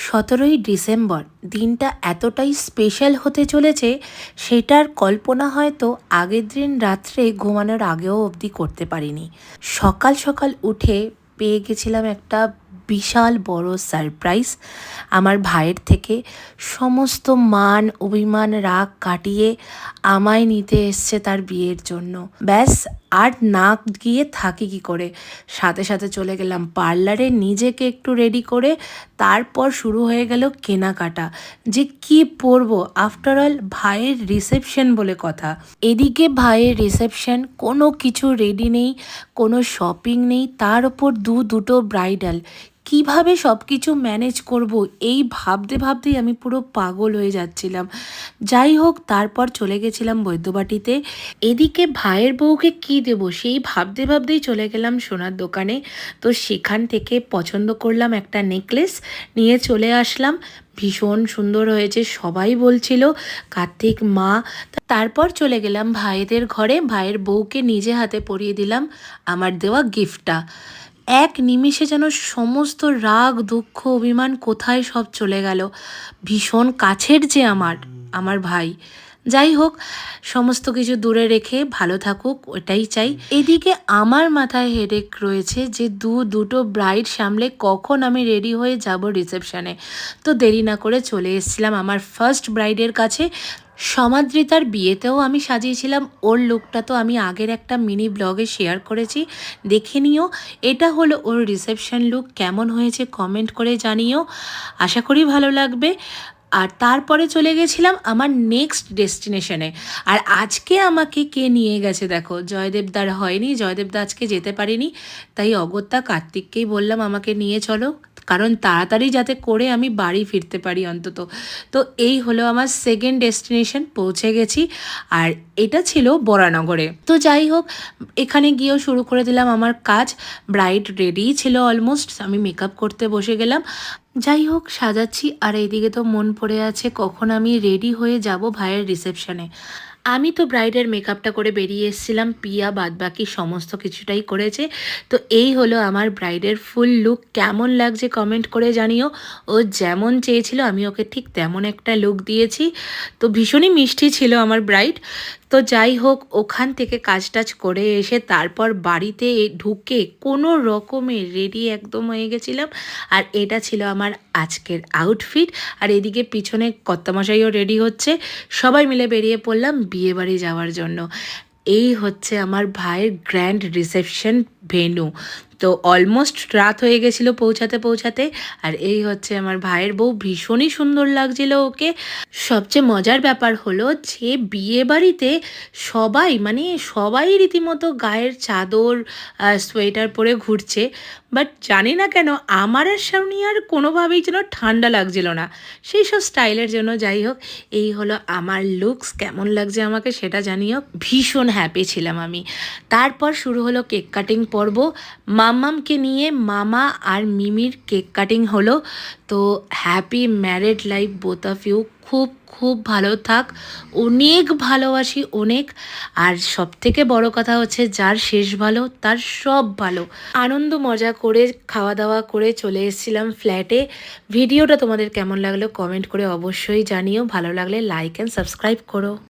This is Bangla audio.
17ই ডিসেম্বর দিনটা এতটাই স্পেশাল হতে চলেছে, সেটার কল্পনা হয়তো আগের দিন রাত্রে ঘুমানোর আগেও অবধি করতে পারিনি। সকাল সকাল উঠে পেয়ে গেছিলাম একটা বিশাল বড় সারপ্রাইজ আমার ভাইয়ের থেকে। সমস্ত মান অভিমান রাগ কাটিয়ে আমায় নিতে এসছে তার বিয়ের জন্য। ব্যাস, আর না গিয়ে থাকি কি করে, সাথে সাথে চলে গেলাম পার্লারে নিজেকে একটু রেডি করে। তারপর শুরু হয়ে গেল কেনাকাটা, যে কি পরবো। আফটার অল ভাইয়ের রিসেপশন বলে কথা, এদিকে ভাইয়ের রিসেপশন, কোনো কিছু রেডি নেই, কোনো শপিং নেই, তার ওপর দুটো ব্রাইডাল। কিভাবে সব কিছু ম্যানেজ করব এই ভাবতে ভাবতেই আমি পুরো পাগল হয়ে যাচ্ছিলাম। যাই হোক, তারপর চলে গেছিলাম বৈদ্যবাটিতে। এদিকে ভাইয়ের বউকে কি দেব সেই ভাবতে ভাবতেই চলে গেলাম সোনার দোকানে। তো সেখান থেকে পছন্দ করলাম একটা নেকলেস, নিয়ে চলে আসলাম। ভীষণ সুন্দর হয়েছে সবাই বলছিল, কার্তিক মা। তারপর চলে গেলাম ভাইদের ঘরে, ভাইয়ের বউকে নিজে হাতে পরিয়ে দিলাম আমার দেওয়া গিফটটা। এক নিমিষে যেন সমস্ত রাগ দুঃখ অভিমান কোথায় সব চলে গেল। ভীষণ কাছের যে আমার ভাই। যাই হোক, সমস্ত কিছু দূরে রেখে ভালো থাকুক, ওটাই চাই। এদিকে আমার মাথায় হেডেক রয়েছে যে দুটো ব্রাইড সামলে কখন আমি রেডি হয়ে যাব রিসেপশনে। তো দেরি না করে চলে এসেছিলাম আমার ফার্স্ট ব্রাইডের কাছে। সমাদ্রিতার বিয়েতেও আমি সাজিয়েছিলাম, ওর লুকটা তো আমি আগের একটা মিনি ব্লগে শেয়ার করেছি, দেখে নিও। এটা হলো ওর রিসেপশন লুক। কেমন হয়েছে কমেন্ট করে জানিও, আশা করি ভালো লাগবে। আর তারপরে চলে গেছিলাম আমার নেক্সট ডেস্টিনেশনে। আর আজকে আমাকে কে নিয়ে গেছে দেখো, জয়দেবদার হয়নি, জয়দেবদা আজকে যেতে পারিনি, তাই অগত্যা কার্তিককেই বললাম আমাকে নিয়ে চলো, কারণ তাড়াতাড়ি যাতে করে আমি বাড়ি ফিরতে পারি অন্তত। তো এই হলো আমার সেকেন্ড ডেস্টিনেশন, পৌঁছে গেছি। আর এটা ছিল বরানগরে। তো যাই হোক, এখানে গিয়েও শুরু করে দিলাম আমার কাজ। ব্রাইড রেডিই ছিল অলমোস্ট, আমি মেকআপ করতে বসে গেলাম। যাই হোক, সাজাচ্ছি, আর এইদিকে তো মন পড়ে আছে কখন আমি রেডি হয়ে যাব ভাইয়ের রিসেপশনে। আমি তো ব্রাইডের মেকআপটা করে বেরিয়ে এসেছিলাম, পিয়া বাদবাকি সমস্ত কিছুটাই করেছে। তো এই হলো আমার ব্রাইডের ফুল লুক। কেমন লাগছে কমেন্ট করে জানিও। ও যেমন চেয়েছিল আমি ওকে ঠিক তেমন একটা লুক দিয়েছি। তো ভীষণই মিষ্টি ছিল আমার ব্রাইড। তো যাই হোক, ওখান থেকে কাজ টাজ করে এসে তারপর বাড়িতে ঢুকে কোনো রকমে রেডি একদম হয়ে গেছিলাম। আর এটা ছিল আমার আজকের আউটফিট। আর এদিকে পিছনে কর্তামশাইও রেডি হচ্ছে, সবাই মিলে বেরিয়ে পড়লাম বিয়েবাড়ি যাওয়ার জন্য। এই হচ্ছে আমার ভাইয়ের গ্র্যান্ড রিসেপশন ভেন্যু। তো অলমোস্ট রাত হয়ে গেছিলো পৌঁছাতে পৌঁছাতে। আর এই হচ্ছে আমার ভাইয়ের বউ, ভীষণই সুন্দর লাগছিল ওকে। সবচেয়ে মজার ব্যাপার হলো যে বিয়ে বাড়িতে সবাই রীতিমতো গায়ের চাদর সোয়েটার পরে ঘুরছে, বাট জানি না কেন আমার আর সামনিয়ার কোনোভাবেই যেন ঠান্ডা লাগছিল না, সেই সব স্টাইলের জন্য। যাই হোক, এই হলো আমার লুকস। কেমন লাগছে আমাকে সেটা জানিও। ভীষণ হ্যাপি ছিলাম আমি। তারপর শুরু হলো কেক কাটিং পর্ব। মাম্মামকে নিয়ে মামা আর মিমির কেক কাটিং হলো। তো happy married life both of you, খুব খুব ভালো থাক, অনেক ভালোবাসি অনেক। আর সব থেকে বড় কথা হচ্ছে, যার শেষ ভালো তার সব ভালো। আনন্দ মজা করে খাওয়া দাওয়া করে চলে এসেছিলাম ফ্ল্যাটে। ভিডিওটা তোমাদের কেমন লাগলো কমেন্ট করে অবশ্যই জানিও, ভালো লাগলে লাইক অ্যান্ড সাবস্ক্রাইব করো।